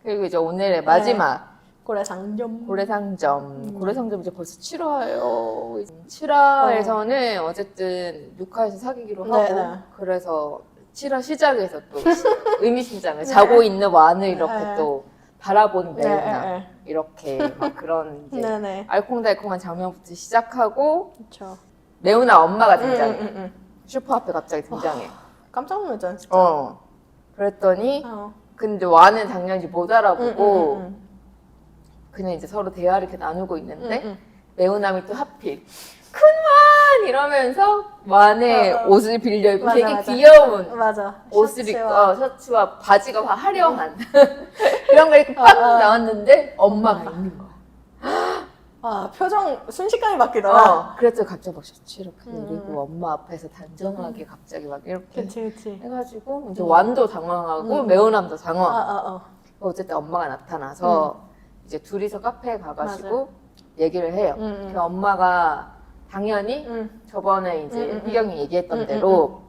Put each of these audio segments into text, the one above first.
그리고 이제 오늘의 마지막 고래상점. 고래상점 이제 벌써 7화예요. 7화에서는 어쨌든 6화에서 사귀기로 하고 네네. 그래서 7화 시작에서 또 의미심장을 자고 있는 완을 이렇게 네. 또 바라보는 매운나 네. 이렇게 막 그런 이제 네네. 알콩달콩한 장면부터 시작하고 그쵸. 매운나 엄마가 등장해. 슈퍼 앞에 갑자기 등장해. 깜짝 놀랐잖아, 진짜. 그랬더니 어. 근데 완은 당연히 못 알아보고 그냥 이제 서로 대화를 이렇게 나누고 있는데 매운남이 또 하필 큰완 이러면서 완의 옷을 빌려 입고 되게 귀여운 옷을 입고 셔츠와 바지가 화려한 그런 거 입고 팍 나왔는데 엄마가 있는 거야. 아, 표정 순식간에 바뀌더라. 그래서 갑자기 막 셔츠 이렇게 내리고 엄마 앞에서 단정하게 갑자기 막 이렇게 그치. 해가지고 이제 완도 당황하고 매운남도 당황. 어쨌든 엄마가 나타나서 이제 둘이서 카페에 가가지고 얘기를 해요. 그 엄마가 당연히 저번에 이제 희경이 얘기했던 대로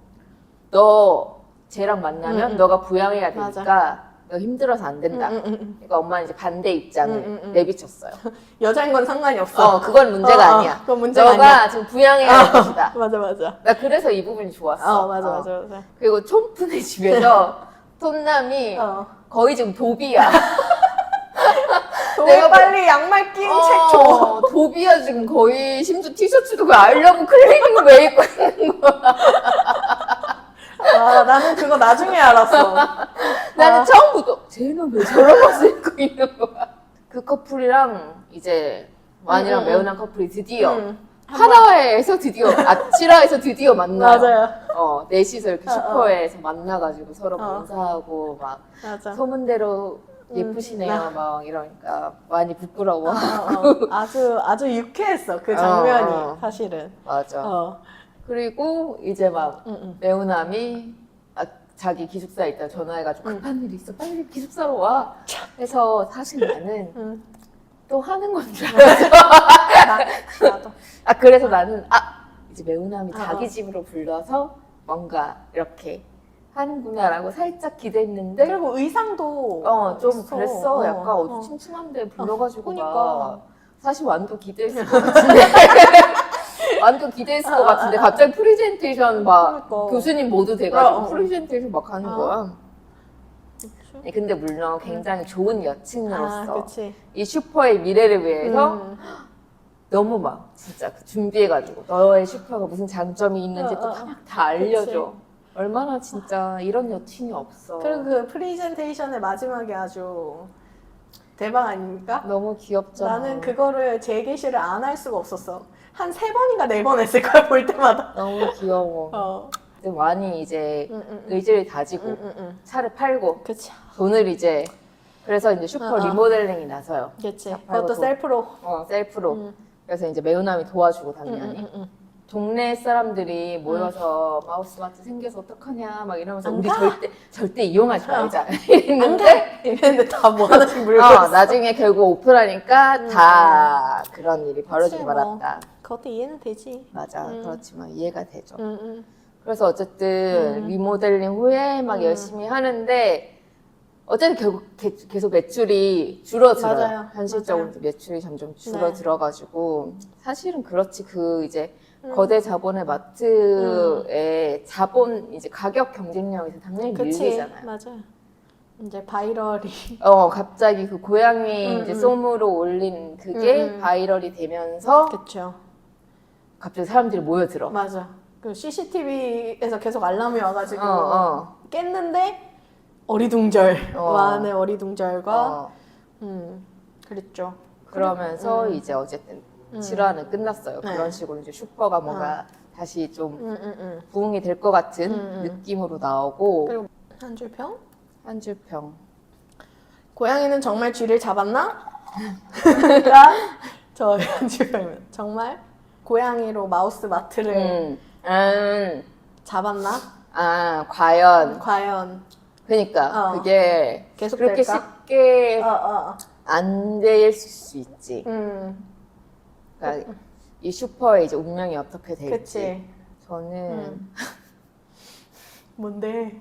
너 쟤랑 만나면 너가 부양해야 되니까 너 힘들어서 안 된다. 그러니까 엄마는 이제 반대 입장을 내비쳤어요. 여자인 건 상관이 없어. 그건 문제가 아니야. 그건 문제가 너가 아니야. 지금 부양해야 할 것이다. 맞아. 나 그래서 이 부분이 좋았어. 맞아. 그리고 촌푼의 집에서 톤남이 거의 지금 도비야. 내가 빨리 양말 낀 책 줘. 도비야 지금 거의 심지어 티셔츠도 그 알려고 클리닝을 왜 입고 있는 거야. 나는 그거 나중에 알았어. 나는 처음부터 쟤는 왜 저런 옷을 입고 있는 거야. 그 커플이랑 이제 완이랑 매운한 커플이 드디어 하나회에서 드디어 7화에서 드디어 만나요. 맞아요. 넷이서 이렇게 슈퍼에서 만나가지고 서로 인사하고 막 맞아. 소문대로 예쁘시네요 막 이러니까 많이 부끄러워. 아주 유쾌했어 그 장면이 사실은. 맞아. 그리고 이제 막 매운남이 자기 기숙사에 있다 전화해가지고 급한 일이 있어 빨리 기숙사로 와 해서 사실 나는 또 하는 건 줄 알았어. 나도. 그래서 나는 이제 매운남이 자기 집으로 불러서 뭔가 이렇게 하는구나라고 살짝 기대했는데 그리고 의상도 좀 있어. 그랬어. 약간 어디 춤춤한데 불러가지고 그러니까. 막 사실 완도 기대했을 것 같은데 완도 기대했을 것 같은데 갑자기 프리젠테이션 막 교수님 모두 돼가지고 프리젠테이션 막 하는 거야. 근데 물론 굉장히 좋은 여친으로서 이 슈퍼의 미래를 위해서 너무 막 진짜 준비해가지고 너의 슈퍼가 무슨 장점이 있는지 또 다 알려줘. 얼마나 진짜 이런 여친이 없어. 그리고 그 프리젠테이션의 마지막에 아주 대박 아닙니까? 너무 귀엽잖아. 나는 그거를 재개시를 안 할 수가 없었어. 한 3번인가 4번 했을 거야, 볼 때마다. 너무 귀여워. 완이 이제 의지를 다지고 차를 팔고 돈을 이제 그래서 이제 슈퍼 리모델링이 나서요. 그치. 그것도 셀프로. 셀프로. 그래서 이제 매운남이 도와주고 당연히. 동네 사람들이 모여서 마우스마트 생겨서 어떡하냐 막 이러면서 우리 절대 이용하지 말자 이랬는데 다 뭐 하나씩 물고 있어. 나중에 결국 오픈하니까 다 그런 일이 벌어지고 말았다. 그것도 이해는 되지. 맞아. 그렇지만 이해가 되죠. 그래서 어쨌든 리모델링 후에 막 열심히 하는데 어쨌든 결국 계속 매출이 줄어들어요. 맞아요. 현실적으로 매출이 점점 줄어들어가지고 사실은 그렇지 그 이제 거대 자본의 마트의 자본 이제 가격 경쟁력에서 당연히 밀리잖아요. 맞아요. 이제 바이럴이 갑자기 그 고양이 이제 솜으로 올린 그게 바이럴이 되면서 갑자기 사람들이 모여들어. 맞아. 그 CCTV에서 계속 알람이 와가지고 깼는데 어리둥절 완의 어리둥절과 그랬죠. 그러면서 이제 어쨌든 7화는 끝났어요. 그런 식으로 이제 슈퍼가 뭔가 다시 좀 부흥이 될 것 같은 느낌으로 나오고 그리고 한 줄 평? 한 줄 평. 고양이는 정말 쥐를 잡았나? 저희 한 줄 평이면 정말 고양이로 마우스 마트를 잡았나? 과연. 그러니까 그게 계속 그렇게 될까? 쉽게 안 될 수 있지. 그러니까 이 슈퍼의 이제 운명이 어떻게 될지. 저는 뭔데?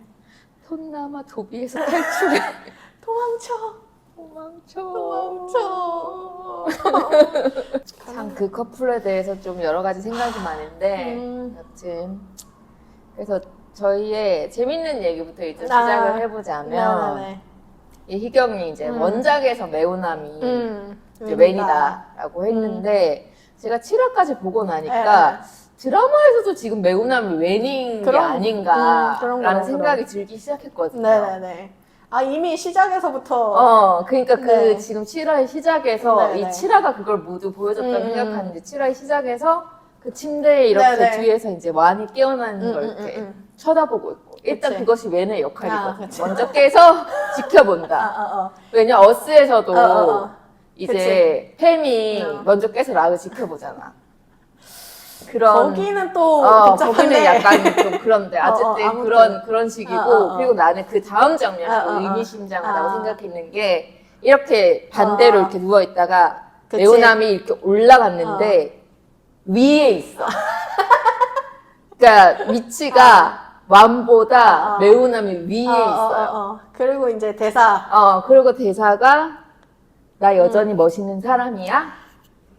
톤남아 도비에서 탈출해. 도망쳐. 도망쳐. 참 그 커플에 대해서 좀 여러 가지 생각이 많은데 여튼 그래서 저희의 재밌는 얘기부터 이제 시작을 해보자면 네네네. 이 희경이 이제 원작에서 매운함이 이제 웬이다. 웬이다라고 했는데 제가 7화까지 보고 나니까 드라마에서도 지금 매운함이 웬인 게 그런 아닌가라는 생각이 들기 시작했거든요. 네네네. 아 이미 시작에서부터 그러니까 네. 그 지금 7화의 시작에서 네네. 이 7화가 그걸 모두 보여줬다고 음. 생각하는데 7화의 시작에서 그 침대에 이렇게 네네. 뒤에서 이제 완이 깨어나는 걸 이렇게 쳐다보고 있고 일단 그치. 그것이 웬의 역할이거든요. 그치. 먼저 깨서 지켜본다. 왜냐 어스에서도 이제 팸이 먼저 깨서 락을 지켜보잖아. 그런 거기는 또 거기는 약간 좀 그런데 어쨌든 아무튼. 그런 식이고 그리고 나는 그 다음 장면이 또 의미심장하다고 생각했는 게 이렇게 반대로 이렇게 누워 있다가 그치. 매운함이 이렇게 올라갔는데 위에 있어. 그러니까 위치가 완보다 매운함이 위에 있어요. 그리고 이제 대사. 그리고 대사가 나 여전히 멋있는 사람이야.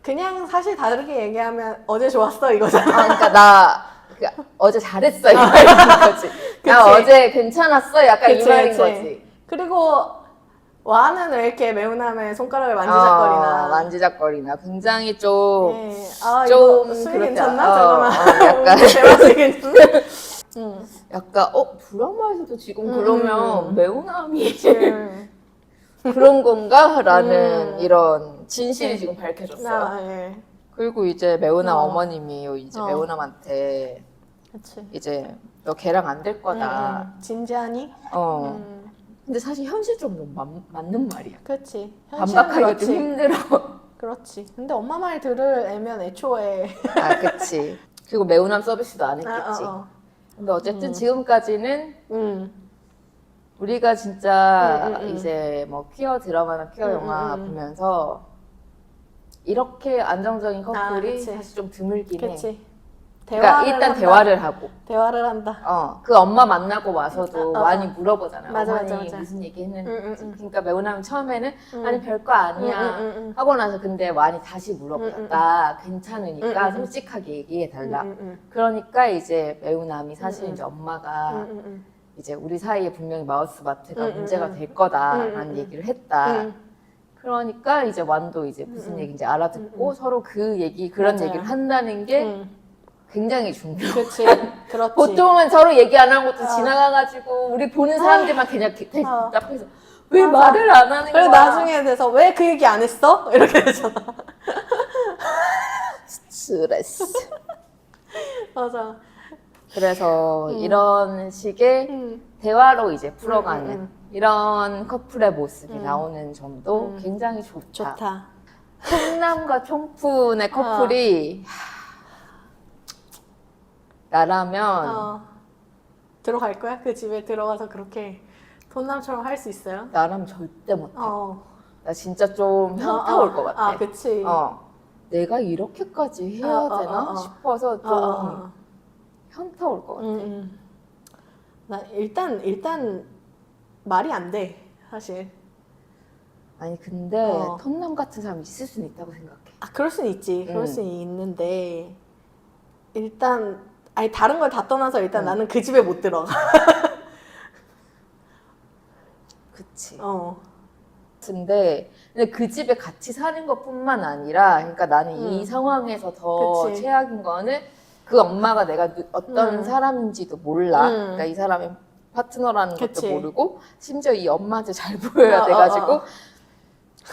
그냥 사실 다르게 얘기하면 어제 좋았어 이거잖아. 그러니까 어제 잘했어 이 말인 거지. 나 어제 괜찮았어 약간 이 말인 거지. 그리고 와는 왜 이렇게 매운함에 손가락을 만지작거리나. 만지작거리나 굉장히 좀 이거 술 괜찮나? 저거나. 약간 대화술 괜찮나? 약간 드라마에서도 지금 그러면 매운함이 그런 건가? 라는 이런 진실이 지금 밝혀졌어요. 그리고 이제 매운함 어머님이 이제 매운함한테 그치. 이제 너 걔랑 안 될 거다. 진지하니? 근데 사실 현실적으로 맞는 말이야. 그렇지. 반박하기가 좀 힘들어. 그렇지. 근데 엄마 말 들을 애면 애초에. 그치. 그리고 매운함 서비스도 안 했겠지. 근데 어쨌든 지금까지는 우리가 진짜 이제 뭐 퀴어 드라마나 퀴어 영화 보면서 이렇게 안정적인 커플이 사실 좀 드물긴 해. 그러니까 일단 대화를 하고. 대화를 한다. 그 엄마 만나고 와서도 많이 물어보잖아요. 맞아. 무슨 얘기 했는지. 그러니까 매운함이 처음에는 아니 별거 아니야 하고 나서 근데 완이 다시 물어봤다. 괜찮으니까 솔직하게 얘기해 달라. 그러니까 이제 매운함이 사실 이제 엄마가 이제 우리 사이에 분명히 마우스마트가 문제가 될 거다라는 얘기를 했다. 그러니까 이제 완도 이제 무슨 얘기인지 알아듣고 서로 그런 얘기를 한다는 게 굉장히 중요해. 그렇지. 보통은 서로 얘기 안 하고 또 지나가가지고 우리 보는 사람들만 그냥 답해서 왜 말을 안 하는 거야? 그리고 나중에 돼서 왜 그 얘기 안 했어? 이렇게 되잖아. 스트레스. 맞아. 그래서 이런 식의 대화로 이제 풀어가는 이런 커플의 모습이 나오는 점도 굉장히 좋다. 총남과 총푼의 커플이 나라면 들어갈 거야? 그 집에 들어가서 그렇게 돈남처럼 할 수 있어요? 나라면 절대 못해. 나 진짜 좀 현타 올 것 같아. 그치. 내가 이렇게까지 해야 되나 싶어서 좀 현타 올 것 같아. 나 일단 말이 안 돼, 사실. 아니 근데 턴남 같은 사람이 있을 수는 있다고 생각해. 그럴 수는 있지. 그럴 수는 있는데 일단 다른 걸 다 떠나서 일단 나는 그 집에 못 들어가. 그치. 근데 그 집에 같이 사는 것뿐만 아니라, 그러니까 나는 이 상황에서 더 그치. 최악인 거는 그 엄마가 내가 어떤 사람인지도 몰라. 그러니까 이 사람이 파트너라는 그치. 것도 모르고, 심지어 이 엄마한테 잘 보여야 돼가지고,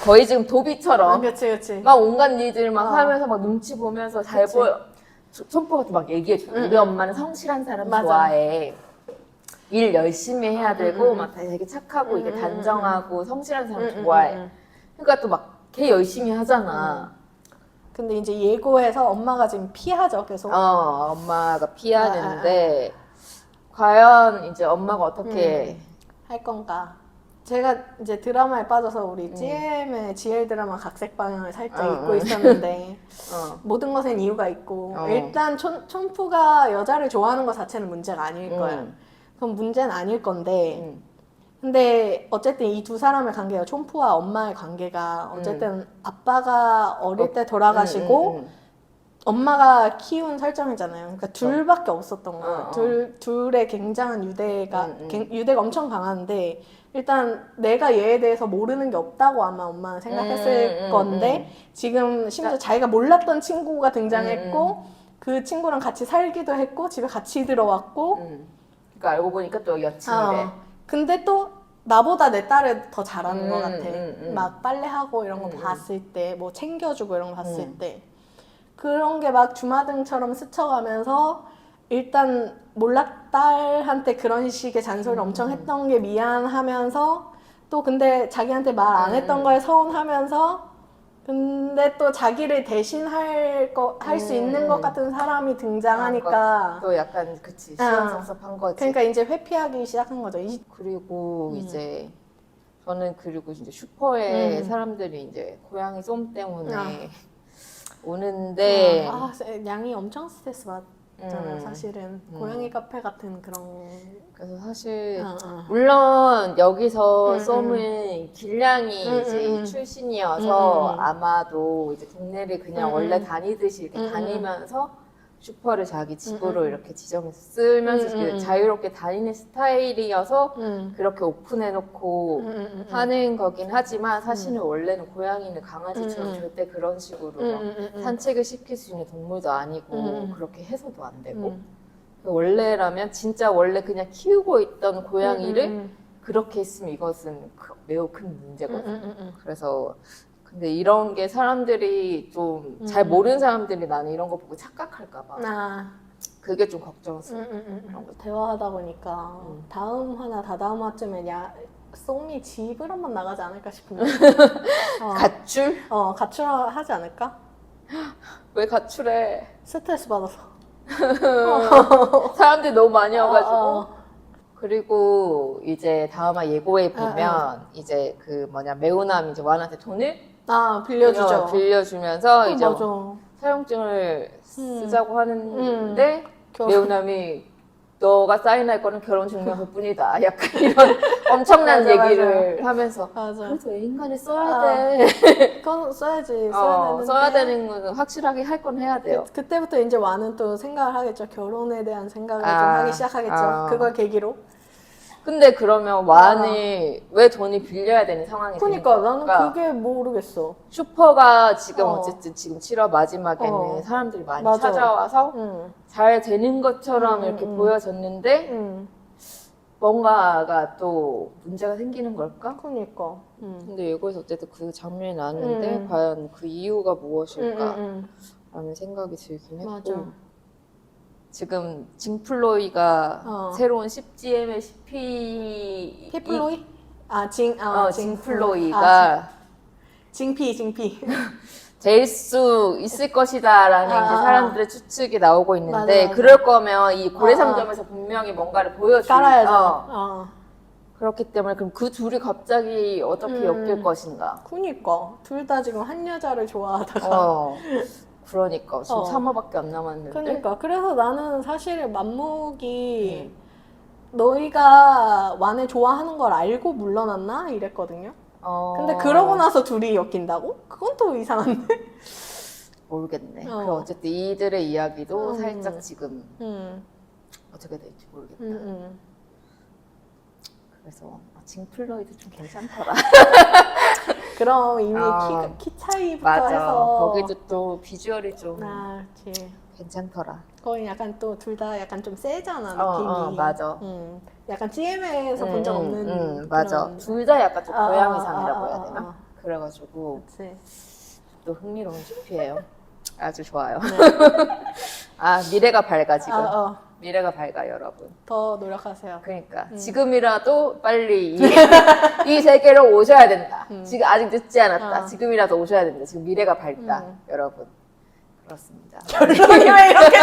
거의 지금 도비처럼 그치. 막 온갖 일들 막 하면서 막 눈치 보면서 잘 보여. 촌포가 또 막 얘기해줘. 우리 엄마는 성실한 사람 좋아해. 일 열심히 해야 되고 막 되게 착하고 이게 단정하고 성실한 사람 좋아해. 그러니까 또 막 걔 열심히 하잖아. 근데 이제 예고해서 엄마가 지금 피하죠, 계속. 엄마가 피하는데 과연 이제 엄마가 어떻게 할 건가. 제가 이제 드라마에 빠져서 우리 GM의 GL 드라마 각색 방향을 살짝 잊고 있었는데 모든 것엔 이유가 있고 일단 촌푸가 여자를 좋아하는 것 자체는 문제가 아닐 거야. 그럼 문제는 아닐 건데 근데 어쨌든 이 두 사람의 관계가 촌프와 엄마의 관계가 어쨌든 아빠가 어릴 때 돌아가시고 엄마가 키운 설정이잖아요. 그러니까 둘밖에 없었던 거예요. 둘의 굉장한 유대가 엄청 강한데 일단 내가 얘에 대해서 모르는 게 없다고 아마 엄마는 생각했을 건데 지금 심지어 자기가 몰랐던 친구가 등장했고 그 친구랑 같이 살기도 했고 집에 같이 들어왔고 그러니까 알고 보니까 또 여친이래. 근데 또 나보다 내 딸을 더 잘하는 것 같아. 막 빨래하고 이런 거 봤을 때 뭐 챙겨주고 이런 거 봤을 때 그런 게 막 주마등처럼 스쳐가면서 일단 딸한테 그런 식의 잔소리를 엄청 했던 게 미안하면서 또 근데 자기한테 말 안 했던 거에 서운하면서 근데 또 자기를 대신할 수 있는 것 같은 사람이 등장하니까 또 약간 그치 시원섭섭한 거지. 그러니까 이제 회피하기 시작한 거죠. 그리고 이제 저는 그리고 이제 슈퍼에 사람들이 이제 고양이 쏨 때문에 오는데 양이 엄청 스트레스 받잖아요. 사실은 고양이 카페 같은 그런. 그래서 사실 물론 여기서 쏨은 길냥이 이제 출신이어서 아마도 이제 동네를 그냥 원래 다니듯이 이렇게 다니면서 슈퍼를 자기 집으로 이렇게 지정해서 쓰면서 자유롭게 다니는 스타일이어서 그렇게 오픈해놓고 하는 거긴 하지만 사실은 원래는 고양이는 강아지처럼 절대 그런 식으로 막 산책을 시킬 수 있는 동물도 아니고 그렇게 해서도 안 되고 원래라면 진짜 원래 그냥 키우고 있던 고양이를 그렇게 했으면 이것은 매우 큰 문제거든. 그래서 근데 이런 게 사람들이 좀 잘 모르는 사람들이 나는 이런 거 보고 착각할까 봐. 그게 좀 걱정스러워. 대화하다 보니까 다음 화나 다다음 화쯤에 쏨이 집을 한번 나가지 않을까 싶은데. 가출? 가출하지 않을까? 왜 가출해? 스트레스 받아서. 사람들이 너무 많이 와가지고. 그리고 이제 다음화 예고에 보면 이제 그 매운함 이제 완한테 돈을 빌려주죠. 빌려주면서 이제 맞아. 사용증을 쓰자고 하는데 매운함이 너가 사인할 거는 결혼증명서 뿐이다. 약간 이런 엄청난 얘기를 하면서 그래서 인간이 써야 돼. 그건 써야지. 써야 되는 건 확실하게 할 건 해야 돼요. 그때부터 이제 완은 또 생각을 하겠죠. 결혼에 대한 생각을 좀 하기 시작하겠죠. 그걸 계기로. 근데 그러면 완이 왜 돈이 빌려야 되는 상황이 그러니까 나는 그게 모르겠어. 슈퍼가 지금 어쨌든 지금 7월 마지막에는 사람들이 많이 찾아와서 잘 되는 것처럼 이렇게 보여졌는데 뭔가가 또 문제가 생기는 걸까? 그러니까. 근데 여기서 어쨌든 그 장면이 나왔는데 과연 그 이유가 무엇일까? 라는 생각이 들긴 했고 맞아. 지금 징플로이가 새로운 10GM의 피플로이? 징플로이가 징피. 될 수 있을 것이다라는 이제 사람들의 추측이 나오고 있는데 맞아. 그럴 거면 이 고래상점에서 분명히 뭔가를 깔아야죠. 그렇기 때문에 그럼 그 둘이 갑자기 어떻게 엮일 것인가? 그니까 둘 다 지금 한 여자를 좋아하다가 그러니까 지금 3화밖에 안 남았는데. 그러니까 그래서 나는 사실 맘목이 너희가 완을 좋아하는 걸 알고 물러났나 이랬거든요. 근데 그러고 나서 둘이 엮인다고? 그건 또 이상한데. 모르겠네. 그럼 어쨌든 이들의 이야기도 살짝 지금 어떻게 될지 모르겠다. 그래서 징플로이도 좀 괜찮더라. 그럼 이미 키 차이부터 맞아. 해서 거기도 또 비주얼이 좀 그렇지. 괜찮더라. 거의 약간 또 둘 다 약간 좀 세잖아 느낌이. 맞아. 약간 GM에서 본 적 없는 맞아. 둘 다 약간 좀 고양이상이라고 해야 되나? 그래가지고 그치. 또 흥미로운 슈피예요. 아주 좋아요. 미래가 밝아 지금. 미래가 밝아 여러분. 더 노력하세요. 그러니까 지금이라도 빨리 이 세계로 오셔야 된다. 지금 아직 늦지 않았다. 지금이라도 오셔야 된다. 지금 미래가 밝다 여러분. 그렇습니다. 결론이 왜 이렇게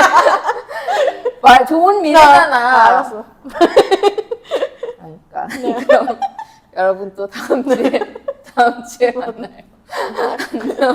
좋은 미래잖아. 알았어. 그러니까 그럼 여러분 또 다음 주에 만나요. 안녕.